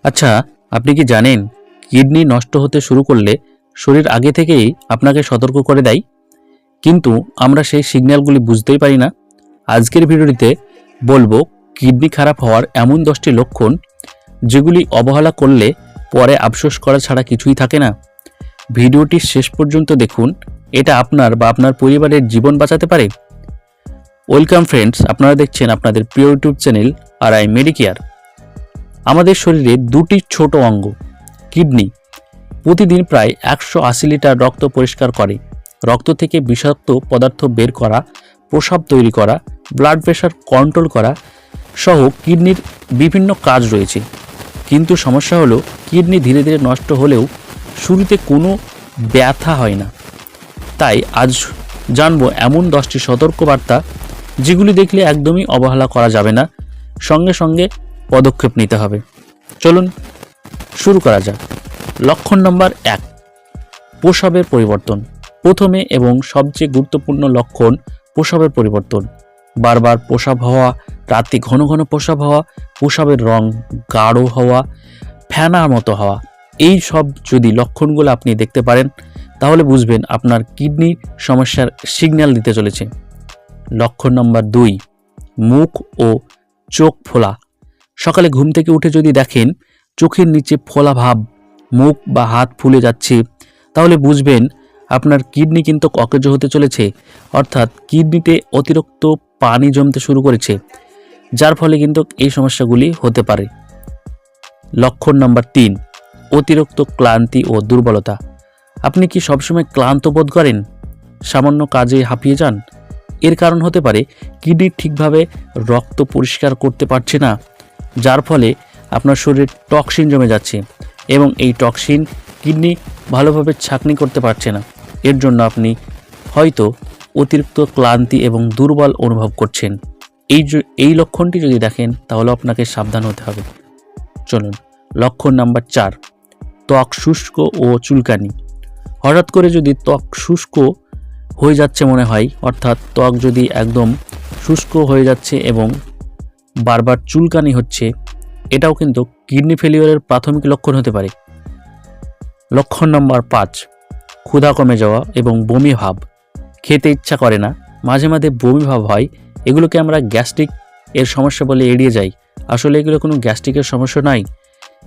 আচ্ছা, আপনি কি জানেন কিডনি নষ্ট হতে শুরু করলে শরীর আগে থেকেই আপনাকে সতর্ক করে দেয়, কিন্তু আমরা সেই সিগন্যালগুলি বুঝতেই পারি না। আজকের ভিডিওটিতে বলবো কিডনি খারাপ হওয়ার এমন 10টি লক্ষণ যেগুলি অবহেলা করলে পরে আফসোস করা ছাড়া কিছুই থাকে না। ভিডিওটি শেষ পর্যন্ত দেখুন, এটা আপনার বা আপনার পরিবারের জীবন বাঁচাতে পারে। ওয়েলকাম ফ্রেন্ডস, আপনারা দেখছেন আপনাদের প্রিয় ইউটিউব চ্যানেল RI মেডিকেয়ার। আমাদের শরীরে দুটি ছোট অঙ্গ কিডনি প্রতিদিন প্রায় 180 লিটার রক্ত পরিষ্কার করে। রক্ত থেকে বিষাক্ত পদার্থ বের করা, প্রস্রাব তৈরি করা, ব্লাড প্রেশার কন্ট্রোল করা সহ কিডনির বিভিন্ন কাজ রয়েছে। কিন্তু সমস্যা হলো কিডনি ধীরে ধীরে নষ্ট হলেও শুরুতে কোনো ব্যথা হয় না। তাই আজ জানবো এমন 10টি সতর্কবার্তা যেগুলি দেখলে একদমই অবহেলা করা যাবে না, সঙ্গে সঙ্গে পদক্ষেপ নিতে হবে। চলুন শুরু করা যাক। লক্ষণ নম্বর 1, প্রস্রাবের পরিবর্তন। প্রথমে এবং সবচেয়ে গুরুত্বপূর্ণ লক্ষণ প্রস্রাবের পরিবর্তন। বারবার প্রস্রাব হওয়া, রাতে ঘন ঘন প্রস্রাব হওয়া, প্রস্রাবের রং গাঢ় হওয়া, ফেনার মতো হওয়া, এই সব যদি লক্ষণগুলো আপনি দেখতে পারেন তাহলে বুঝবেন আপনার কিডনি সমস্যার সিগন্যাল দিতে চলেছে। লক্ষণ নম্বর 2, মুখ ও চোখ ফোলা। সকালে ঘুম থেকে উঠে যদি দেখেন চোখের নিচে ফোলা ভাব, মুখ বা হাত ফুলে যাচ্ছে, তাহলে বুঝবেন আপনার কিডনি কিন্তু অকেজ হতে চলেছে, অর্থাৎ কিডনিতে অতিরিক্ত পানি জমতে শুরু করেছে, যার ফলে কিন্তু এই সমস্যাগুলি হতে পারে। লক্ষণ নম্বর 3, অতিরিক্ত ক্লান্তি ও দুর্বলতা। আপনি কি সবসময় ক্লান্ত বোধ করেন? সামান্য কাজে হাঁপিয়ে যান? এর কারণ হতে পারে কিডনি ঠিকভাবে রক্ত পরিষ্কার করতে পারছে না, যার ফলে আপনার শরীরে টক্সিন জমে যাচ্ছে এবং এই টক্সিন কিডনি ভালোভাবে ছাঁকনি করতে পারছে না। এর জন্য আপনি হয়তো অতিরিক্ত ক্লান্তি এবং দুর্বল অনুভব করছেন। এই লক্ষণটি যদি দেখেন তাহলে আপনাকে সাবধান হতে হবে। চলুন লক্ষণ নাম্বার 4, ত্বক শুষ্ক ও চুলকানি। হঠাৎ করে যদি ত্বক শুষ্ক হয়ে যাচ্ছে মনে হয়, অর্থাৎ ত্বক যদি একদম শুষ্ক হয়ে যাচ্ছে এবং বারবার চুলকানি হচ্ছে, এটাও কিন্তু কিডনি ফেলিওরের প্রাথমিক লক্ষণ হতে পারে। লক্ষণ নম্বর 5, ক্ষুধা কমে যাওয়া এবং বমি ভাব। খেতে ইচ্ছা করে না, মাঝে মাঝে বমি ভাব হয়, এগুলোকে আমরা গ্যাস্ট্রিক এর সমস্যা বলে এড়িয়ে যাই। আসলে এগুলো কোনো গ্যাস্ট্রিকের সমস্যা নয়,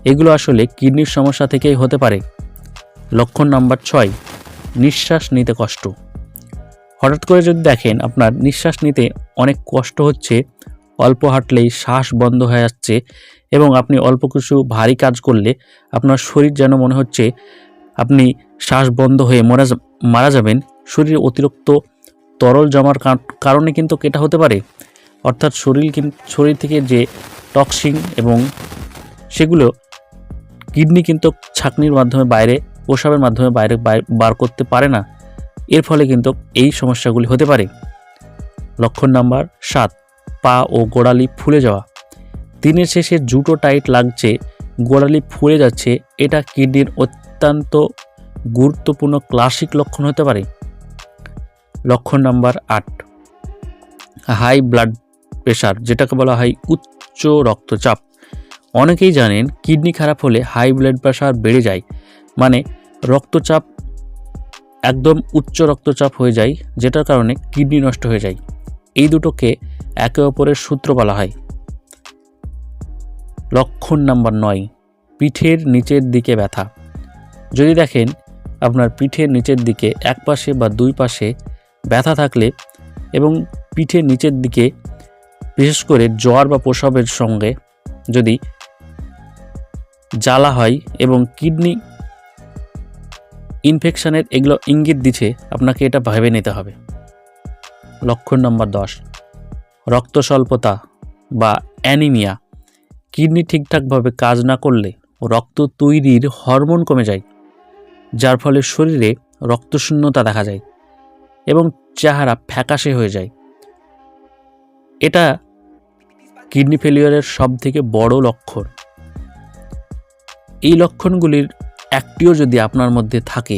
এগুলো আসলে কিডনির সমস্যা থেকেই হতে পারে। লক্ষণ নাম্বার 6, নিঃশ্বাস নিতে কষ্ট। হঠাৎ করে যদি দেখেন আপনার নিঃশ্বাস নিতে অনেক কষ্ট হচ্ছে, অল্প হাঁটলেই শ্বাস বন্ধ হয়ে যাচ্ছে এবং আপনি অল্প কিছু ভারী কাজ করলে আপনার শরীর যেন মনে হচ্ছে আপনি শ্বাস বন্ধ হয়ে মারা যাবেন, শরীরে অতিরিক্ত তরল জমার কারণে কিন্তু এটা হতে পারে। অর্থাৎ শরীর থেকে যে টক্সিন এবং সেগুলো কিডনি কিন্তু ছাঁকনির মাধ্যমে বাইরে, প্রস্রাবের মাধ্যমে বাইরে বার করতে পারে না, এর ফলে কিন্তু এই সমস্যাগুলি হতে পারে। লক্ষণ নাম্বার 7, পা ও গোড়ালি ফুলে যাওয়া। দিনের শেষে জুটো টাইট লাগছে, গোড়ালি ফুলে যাচ্ছে, এটা কিডনির অত্যন্ত গুরুত্বপূর্ণ ক্লাসিক লক্ষণ হতে পারে। লক্ষণ নাম্বার 8, হাই ব্লাড প্রেশার, যেটাকে বলা হয় উচ্চ রক্তচাপ। অনেকেই জানেন কিডনি খারাপ হলে হাই ব্লাড প্রেশার বেড়ে যায়, মানে রক্তচাপ একদম উচ্চ রক্তচাপ হয়ে যায়, যেটার কারণে কিডনি নষ্ট হয়ে যায়। এই দুটোকে একে অপরের সূত্র বলা হয়। লক্ষণ নাম্বার 9, পিঠের নিচের দিকে ব্যথা। যদি দেখেন আপনার পিঠের নিচের দিকে এক পাশে বা দুই পাশে ব্যথা থাকলে এবং পিঠের নিচের দিকে বিশেষ করে জ্বর বা প্রস্রাবের সঙ্গে যদি জ্বালা হয় এবং কিডনি ইনফেকশনের এগুলো ইঙ্গিত দিচ্ছে, আপনাকে এটা ভেবে নিতে হবে। লক্ষণ নম্বর 10, রক্ত স্বল্পতা বা অ্যানিমিয়া। কিডনি ঠিকঠাকভাবে কাজ না করলে রক্ত তৈরির হরমোন কমে যায়, যার ফলে শরীরে রক্তশূন্যতা দেখা যায় এবং চেহারা ফ্যাকাশে হয়ে যায়। এটা কিডনি ফেলিওরের সবথেকে বড় লক্ষণ। এই লক্ষণগুলির একটিও যদি আপনার মধ্যে থাকে,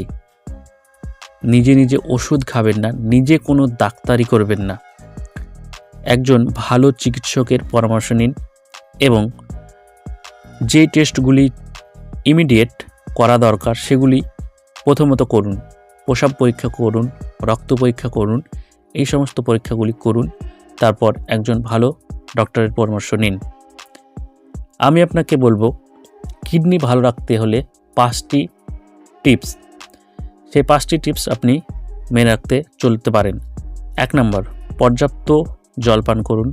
নিজে নিজে ওষুধ খাবেন না, নিজে কোনো ডাক্তারি করবেন না, একজন ভালো চিকিৎসকের পরামর্শ নিন এবং যে টেস্টগুলি ইমিডিয়েট করা দরকার সেগুলি প্রথমত করুন। প্রস্রাব পরীক্ষা করুন, রক্ত পরীক্ষা করুন, এই সমস্ত পরীক্ষাগুলি করুন। তারপর একজন ভালো ডক্টরের পরামর্শ নিন। আমি আপনাকে বলবো কিডনি ভালো রাখতে হলে 5টি টিপস, সেই 5টি টিপস আপনি মেনে রাখতে চলতে পারেন। 1 নম্বর, পর্যাপ্ত জল পান করুন,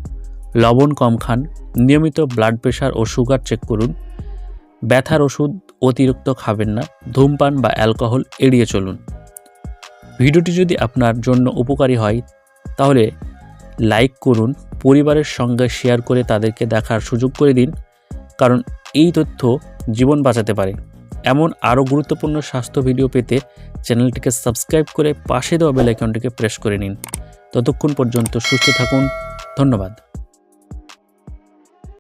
লবণ কম খান, নিয়মিত ব্লাড প্রেশার ও সুগার চেক করুন, ব্যথার ওষুধ অতিরিক্ত খাবেন না, ধূমপান বা অ্যালকোহল এড়িয়ে চলুন। ভিডিওটি যদি আপনার জন্য উপকারী হয় তাহলে লাইক করুন, পরিবারের সঙ্গে শেয়ার করে তাদেরকে দেখার সুযোগ করে দিন, কারণ এই তথ্য জীবন বাঁচাতে পারে। এমন আরও গুরুত্বপূর্ণ স্বাস্থ্য ভিডিও পেতে চ্যানেলটিকে সাবস্ক্রাইব করে পাশে দেওয়া বেল আইকনটিকে প্রেস করে নিন। ততক্ষণ পর্যন্ত সুস্থ থাকুন। ধন্যবাদ।